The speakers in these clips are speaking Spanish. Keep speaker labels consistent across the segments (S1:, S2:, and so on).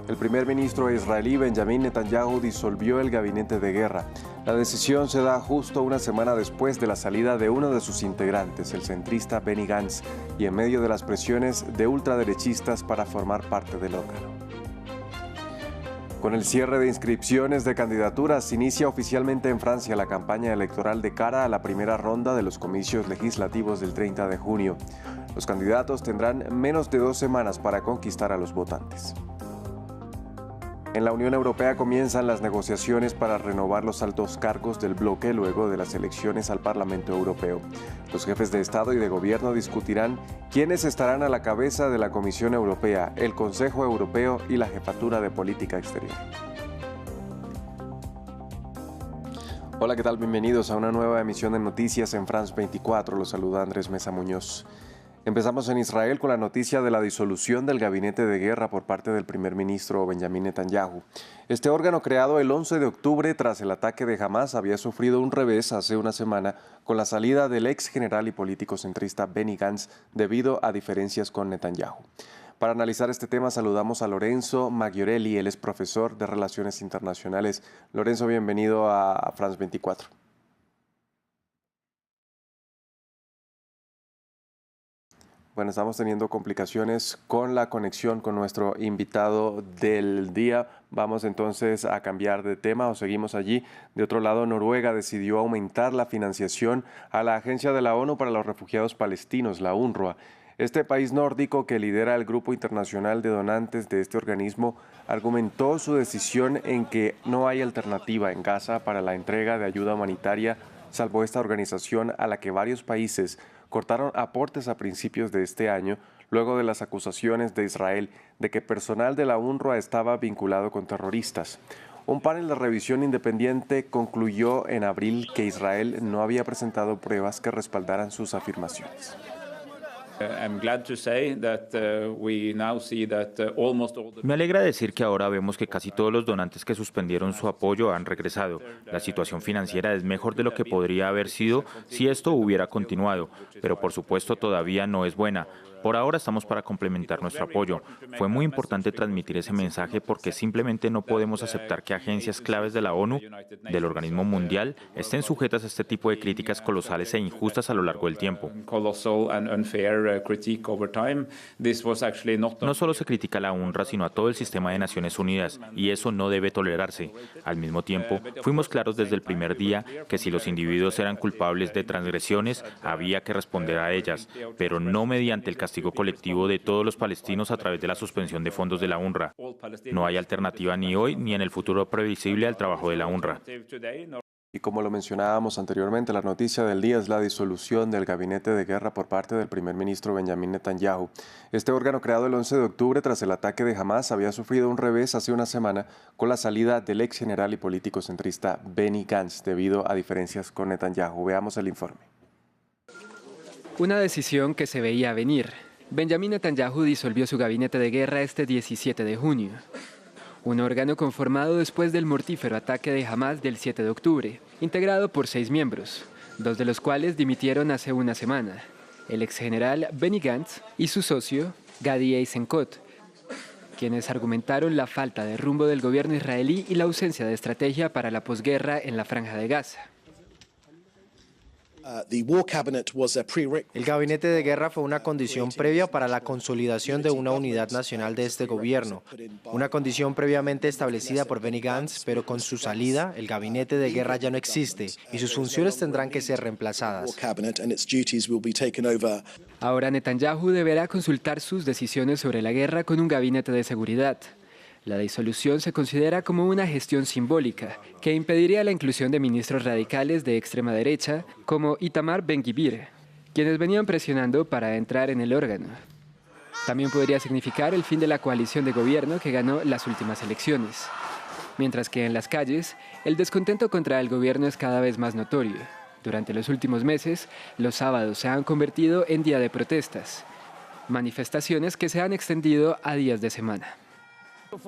S1: El primer ministro israelí Benjamín Netanyahu disolvió el gabinete de guerra. La decisión se da justo una semana después de la salida de uno de sus integrantes, el centrista Benny Gantz, y en medio de las presiones de ultraderechistas para formar parte del órgano. Con el cierre de inscripciones de candidaturas, inicia oficialmente en Francia la campaña electoral de cara a la primera ronda de los comicios legislativos del 30 de junio. Los candidatos tendrán menos de 2 semanas para conquistar a los votantes. En la Unión Europea comienzan las negociaciones para renovar los altos cargos del bloque luego de las elecciones al Parlamento Europeo. Los jefes de Estado y de Gobierno discutirán quiénes estarán a la cabeza de la Comisión Europea, el Consejo Europeo y la Jefatura de Política Exterior. Hola, ¿qué tal? Bienvenidos a una nueva emisión de Noticias en France 24. Los saluda Andrés Mesa Muñoz. Empezamos en Israel con la noticia de la disolución del gabinete de guerra por parte del primer ministro Benjamín Netanyahu. Este órgano, creado el 11 de octubre tras el ataque de Hamas, había sufrido un revés hace una semana con la salida del ex general y político centrista Benny Gantz debido a diferencias con Netanyahu. Para analizar este tema saludamos a Lorenzo Maggiorelli, él es profesor de Relaciones Internacionales. Lorenzo, bienvenido a France 24. Bueno, estamos teniendo complicaciones con la conexión con nuestro invitado del día. Vamos entonces a cambiar de tema o seguimos allí. De otro lado, Noruega decidió aumentar la financiación a la Agencia de la ONU para los Refugiados Palestinos, la UNRWA. Este país nórdico, que lidera el grupo internacional de donantes de este organismo, argumentó su decisión en que no hay alternativa en Gaza para la entrega de ayuda humanitaria, salvo esta organización a la que varios países cortaron aportes a principios de este año, luego de las acusaciones de Israel de que personal de la UNRWA estaba vinculado con terroristas. Un panel de revisión independiente concluyó en abril que Israel no había presentado pruebas que respaldaran sus afirmaciones.
S2: Me alegra decir que ahora vemos que casi todos los donantes que suspendieron su apoyo han regresado. La situación financiera es mejor de lo que podría haber sido si esto hubiera continuado, pero por supuesto todavía no es buena. Por ahora estamos para complementar nuestro apoyo. Fue muy importante transmitir ese mensaje porque simplemente no podemos aceptar que agencias claves de la ONU, del organismo mundial, estén sujetas a este tipo de críticas colosales e injustas a lo largo del tiempo. No solo se critica a la UNRWA, sino a todo el sistema de Naciones Unidas, y eso no debe tolerarse. Al mismo tiempo, fuimos claros desde el primer día que si los individuos eran culpables de transgresiones, había que responder a ellas, pero no mediante el castigo colectivo de todos los palestinos a través de la suspensión de fondos de la UNRWA. No hay alternativa ni hoy ni en el futuro previsible al trabajo de la UNRWA.
S1: Y como lo mencionábamos anteriormente, la noticia del día es la disolución del gabinete de guerra por parte del primer ministro Benjamín Netanyahu. Este órgano, creado el 11 de octubre tras el ataque de Hamas, había sufrido un revés hace una semana con la salida del ex general y político centrista Benny Gantz debido a diferencias con Netanyahu. Veamos el informe.
S3: Una decisión que se veía venir. Benjamín Netanyahu disolvió su gabinete de guerra este 17 de junio. Un órgano conformado después del mortífero ataque de Hamas del 7 de octubre, integrado por 6 miembros, 2 de los cuales dimitieron hace una semana: el exgeneral Benny Gantz y su socio Gadi Eisenkot, quienes argumentaron la falta de rumbo del gobierno israelí y la ausencia de estrategia para la posguerra en la Franja de Gaza.
S4: El gabinete de guerra fue una condición previa para la consolidación de una unidad nacional de este gobierno, una condición previamente establecida por Benny Gantz, pero con su salida, el gabinete de guerra ya no existe y sus funciones tendrán que ser reemplazadas.
S3: Ahora Netanyahu deberá consultar sus decisiones sobre la guerra con un gabinete de seguridad. La disolución se considera como una gestión simbólica que impediría la inclusión de ministros radicales de extrema derecha como Itamar Ben-Gvir, quienes venían presionando para entrar en el órgano. También podría significar el fin de la coalición de gobierno que ganó las últimas elecciones. Mientras que en las calles, el descontento contra el gobierno es cada vez más notorio. Durante los últimos meses, los sábados se han convertido en día de protestas, manifestaciones que se han extendido a días de semana.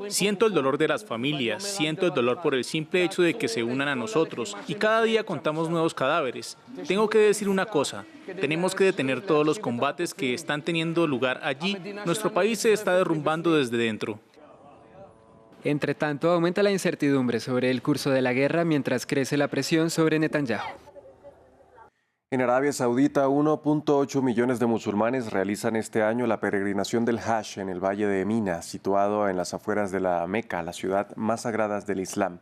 S5: Siento el dolor de las familias, siento el dolor por el simple hecho de que se unan a nosotros y cada día contamos nuevos cadáveres. Tengo que decir una cosa, tenemos que detener todos los combates que están teniendo lugar allí. Nuestro país se está derrumbando desde dentro.
S3: Entre tanto, aumenta la incertidumbre sobre el curso de la guerra mientras crece la presión sobre Netanyahu.
S1: En Arabia Saudita, 1.8 millones de musulmanes realizan este año la peregrinación del Hajj en el valle de Mina, situado en las afueras de la Meca, la ciudad más sagrada del Islam.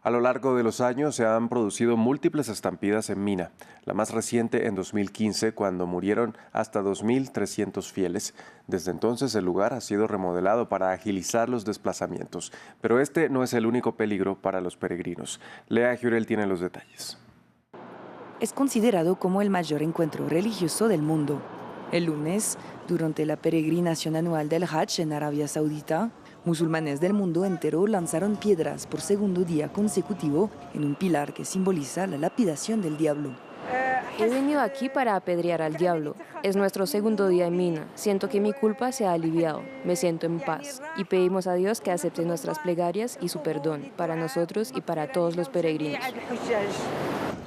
S1: A lo largo de los años se han producido múltiples estampidas en Mina, la más reciente en 2015, cuando murieron hasta 2.300 fieles. Desde entonces el lugar ha sido remodelado para agilizar los desplazamientos, pero este no es el único peligro para los peregrinos. Lea Giurel tiene los detalles.
S6: Es considerado como el mayor encuentro religioso del mundo. El lunes, durante la peregrinación anual del Hajj en Arabia Saudita, musulmanes del mundo entero lanzaron piedras por segundo día consecutivo en un pilar que simboliza la lapidación del diablo.
S7: He venido aquí para apedrear al diablo. Es nuestro segundo día en Mina. Siento que mi culpa se ha aliviado. Me siento en paz. Y pedimos a Dios que acepte nuestras plegarias y su perdón para nosotros y para todos los peregrinos.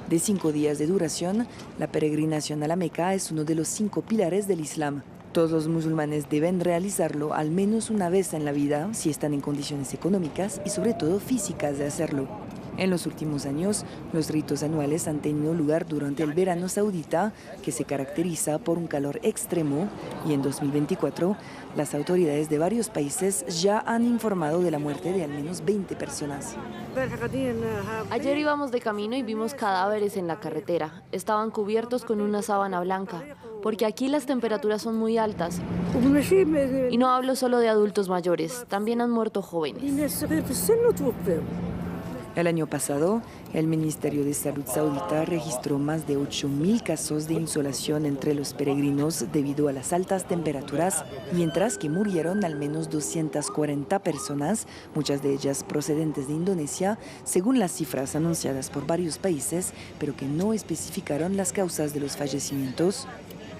S6: De 5 días de duración, la peregrinación a la Meca es uno de los 5 pilares del Islam. Todos los musulmanes deben realizarlo al menos una vez en la vida si están en condiciones económicas y sobre todo físicas de hacerlo. En los últimos años, los ritos anuales han tenido lugar durante el verano saudita, que se caracteriza por un calor extremo, y en 2024, las autoridades de varios países ya han informado de la muerte de al menos 20 personas.
S7: Ayer íbamos de camino y vimos cadáveres en la carretera. Estaban cubiertos con una sábana blanca, porque aquí las temperaturas son muy altas. Y no hablo solo de adultos mayores, también han muerto jóvenes.
S6: El año pasado, el Ministerio de Salud saudita registró más de 8.000 casos de insolación entre los peregrinos debido a las altas temperaturas, mientras que murieron al menos 240 personas, muchas de ellas procedentes de Indonesia, según las cifras anunciadas por varios países, pero que no especificaron las causas de los fallecimientos.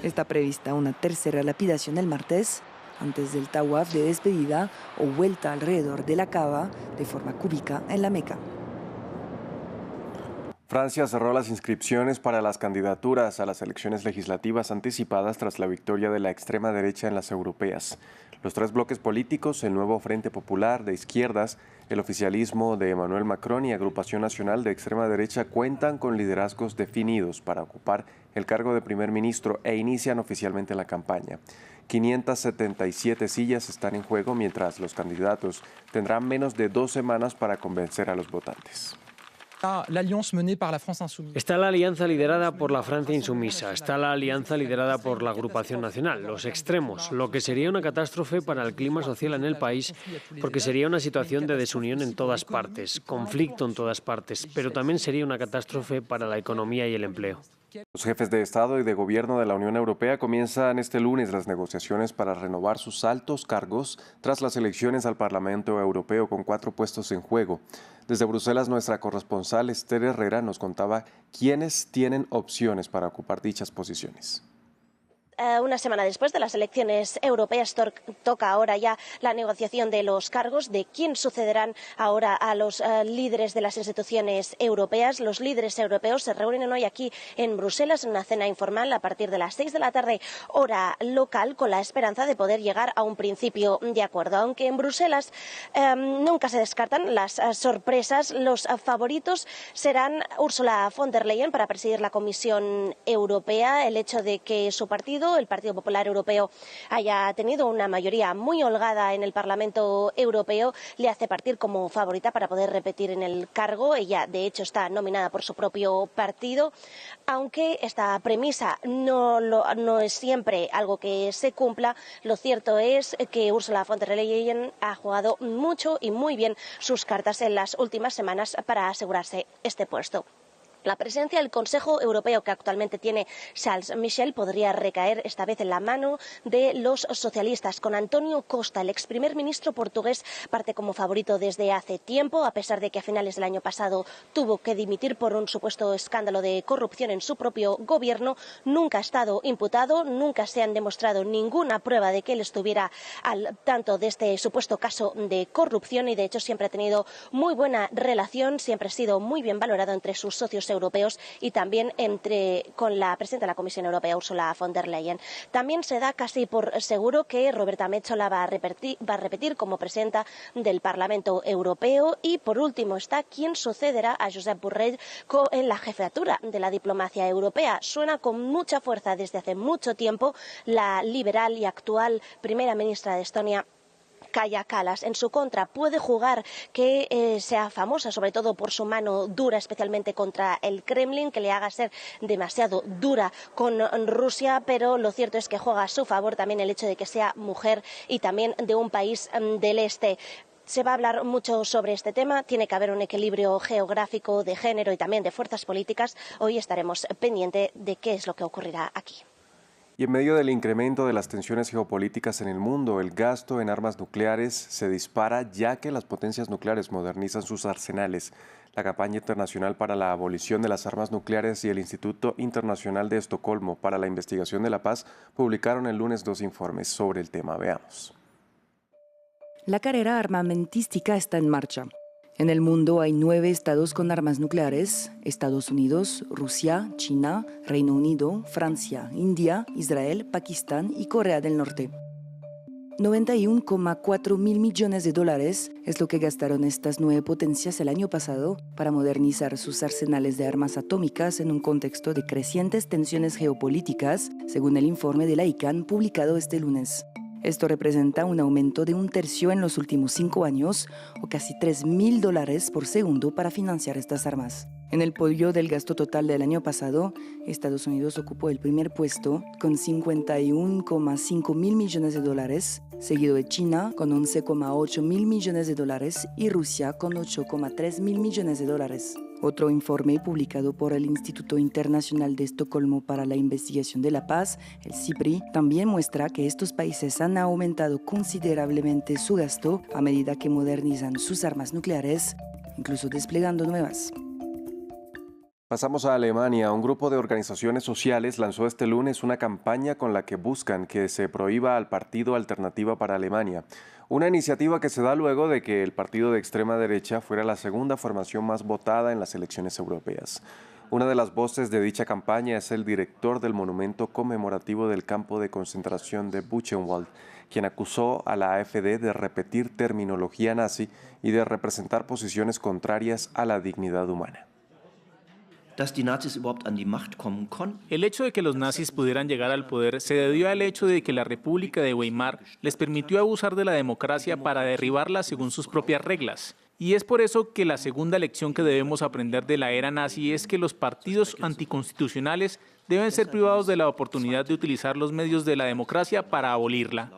S6: Está prevista una tercera lapidación el martes, antes del tawaf de despedida o vuelta alrededor de la Kaaba de forma cúbica en la Meca.
S1: Francia cerró las inscripciones para las candidaturas a las elecciones legislativas anticipadas tras la victoria de la extrema derecha en las europeas. Los 3 bloques políticos, el nuevo Frente Popular de izquierdas, el oficialismo de Emmanuel Macron y Agrupación Nacional de extrema derecha cuentan con liderazgos definidos para ocupar el cargo de primer ministro e inician oficialmente la campaña. 577 sillas están en juego, mientras los candidatos tendrán menos de 2 semanas para convencer a los votantes.
S8: Está la alianza liderada por la Francia insumisa, está la alianza liderada por la Agrupación Nacional, los extremos, lo que sería una catástrofe para el clima social en el país, porque sería una situación de desunión en todas partes, conflicto en todas partes, pero también sería una catástrofe para la economía y el empleo.
S1: Los jefes de Estado y de Gobierno de la Unión Europea comienzan este lunes las negociaciones para renovar sus altos cargos tras las elecciones al Parlamento Europeo con 4 puestos en juego. Desde Bruselas, nuestra corresponsal Esther Herrera nos contaba quiénes tienen opciones para ocupar dichas posiciones.
S9: Una semana después de las elecciones europeas toca ahora ya la negociación de los cargos, de quién sucederán ahora a los líderes de las instituciones europeas. Los líderes europeos se reúnen hoy aquí en Bruselas en una cena informal a partir de las 6 de la tarde, hora local, con la esperanza de poder llegar a un principio de acuerdo. Aunque en Bruselas nunca se descartan las sorpresas, los favoritos serán Ursula von der Leyen para presidir la Comisión Europea. El hecho de que su partido, el Partido Popular Europeo, haya tenido una mayoría muy holgada en el Parlamento Europeo le hace partir como favorita para poder repetir en el cargo. Ella, de hecho, está nominada por su propio partido, aunque esta premisa no es siempre algo que se cumpla. Lo cierto es que Ursula von der Leyen ha jugado mucho y muy bien sus cartas en las últimas semanas para asegurarse este puesto. La presidencia del Consejo Europeo que actualmente tiene Charles Michel podría recaer esta vez en la mano de los socialistas, con António Costa, el ex primer ministro portugués, parte como favorito desde hace tiempo, a pesar de que a finales del año pasado tuvo que dimitir por un supuesto escándalo de corrupción en su propio gobierno. Nunca ha estado imputado, nunca se han demostrado ninguna prueba de que él estuviera al tanto de este supuesto caso de corrupción y de hecho siempre ha tenido muy buena relación, siempre ha sido muy bien valorado entre sus socios europeos y también con la presidenta de la Comisión Europea, Ursula von der Leyen. También se da casi por seguro que Roberta Metsola va a repetir como presidenta del Parlamento Europeo. Y por último está quién sucederá a Josep Borrell en la jefatura de la diplomacia europea. Suena con mucha fuerza desde hace mucho tiempo la liberal y actual primera ministra de Estonia, Kaja Kallas. En su contra puede jugar que sea famosa sobre todo por su mano dura, especialmente contra el Kremlin, que le haga ser demasiado dura con Rusia, pero lo cierto es que juega a su favor también el hecho de que sea mujer y también de un país del este. Se va a hablar mucho sobre este tema, tiene que haber un equilibrio geográfico de género y también de fuerzas políticas. Hoy estaremos pendientes de qué es lo que ocurrirá aquí.
S1: Y en medio del incremento de las tensiones geopolíticas en el mundo, el gasto en armas nucleares se dispara ya que las potencias nucleares modernizan sus arsenales. La campaña internacional para la abolición de las armas nucleares y el Instituto Internacional de Estocolmo para la Investigación de la Paz publicaron el lunes 2 informes sobre el tema. Veamos.
S6: La carrera armamentística está en marcha. En el mundo hay 9 estados con armas nucleares: Estados Unidos, Rusia, China, Reino Unido, Francia, India, Israel, Pakistán y Corea del Norte. 91,4 mil millones de dólares es lo que gastaron estas 9 potencias el año pasado para modernizar sus arsenales de armas atómicas en un contexto de crecientes tensiones geopolíticas, según el informe de la ICANN publicado este lunes. Esto representa un aumento de 1/3 en los últimos 5 años, o casi $3.000 por segundo para financiar estas armas. En el podio del gasto total del año pasado, Estados Unidos ocupó el primer puesto con 51,5 mil millones de dólares, seguido de China con 11,8 mil millones de dólares y Rusia con 8,3 mil millones de dólares. Otro informe publicado por el Instituto Internacional de Estocolmo para la Investigación de la Paz, el CIPRI, también muestra que estos países han aumentado considerablemente su gasto a medida que modernizan sus armas nucleares, incluso desplegando nuevas.
S1: Pasamos a Alemania. Un grupo de organizaciones sociales lanzó este lunes una campaña con la que buscan que se prohíba al Partido Alternativa para Alemania. Una iniciativa que se da luego de que el partido de extrema derecha fuera la segunda formación más votada en las elecciones europeas. Una de las voces de dicha campaña es el director del monumento conmemorativo del campo de concentración de Buchenwald, quien acusó a la AfD de repetir terminología nazi y de representar posiciones contrarias a la dignidad humana.
S5: El hecho de que los nazis pudieran llegar al poder se debió al hecho de que la República de Weimar les permitió abusar de la democracia para derribarla según sus propias reglas. Y es por eso que la segunda lección que debemos aprender de la era nazi es que los partidos anticonstitucionales deben ser privados de la oportunidad de utilizar los medios de la democracia para abolirla.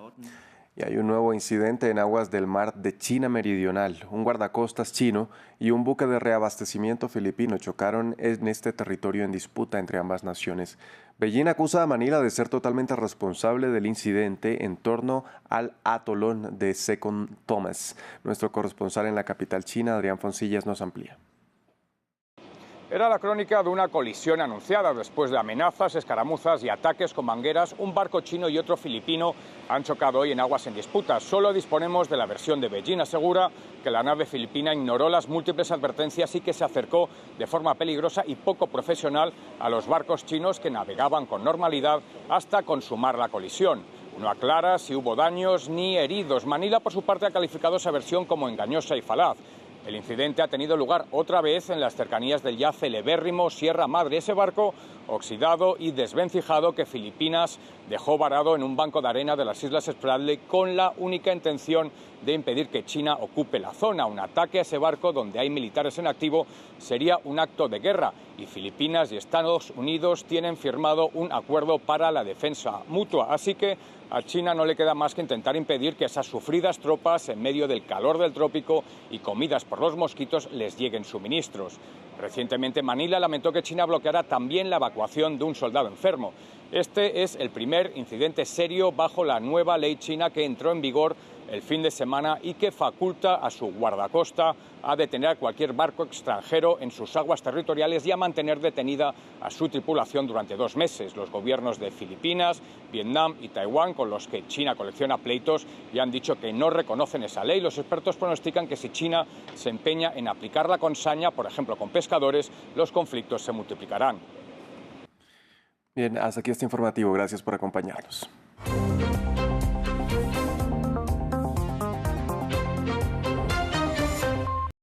S1: Y hay un nuevo incidente en aguas del mar de China Meridional. Un guardacostas chino y un buque de reabastecimiento filipino chocaron en este territorio en disputa entre ambas naciones. Beijing acusa a Manila de ser totalmente responsable del incidente en torno al atolón de Second Thomas. Nuestro corresponsal en la capital china, Adrián Foncillas, nos amplía.
S10: Era la crónica de una colisión anunciada después de amenazas, escaramuzas y ataques con mangueras. Un barco chino y otro filipino han chocado hoy en aguas en disputa. Solo disponemos de la versión de Beijing. Asegura que la nave filipina ignoró las múltiples advertencias y que se acercó de forma peligrosa y poco profesional a los barcos chinos que navegaban con normalidad hasta consumar la colisión. No aclara si hubo daños ni heridos. Manila, por su parte, ha calificado esa versión como engañosa y falaz. El incidente ha tenido lugar otra vez en las cercanías del ya celebérrimo Sierra Madre, ese barco oxidado y desvencijado que Filipinas dejó varado en un banco de arena de las Islas Spratly con la única intención de impedir que China ocupe la zona. Un ataque a ese barco donde hay militares en activo sería un acto de guerra y Filipinas y Estados Unidos tienen firmado un acuerdo para la defensa mutua. Así que a China no le queda más que intentar impedir que esas sufridas tropas, en medio del calor del trópico y comidas por los mosquitos, les lleguen suministros. Recientemente Manila lamentó que China bloqueara también la evacuación de un soldado enfermo. Este es el primer incidente serio bajo la nueva ley china que entró en vigor el fin de semana y que faculta a su guardacosta a detener a cualquier barco extranjero en sus aguas territoriales y a mantener detenida a su tripulación durante 2 meses. Los gobiernos de Filipinas, Vietnam y Taiwán, con los que China colecciona pleitos, ya han dicho que no reconocen esa ley. Los expertos pronostican que si China se empeña en aplicarla con saña, por ejemplo con pescadores, los conflictos se multiplicarán.
S1: Bien, hasta aquí este informativo. Gracias por acompañarnos.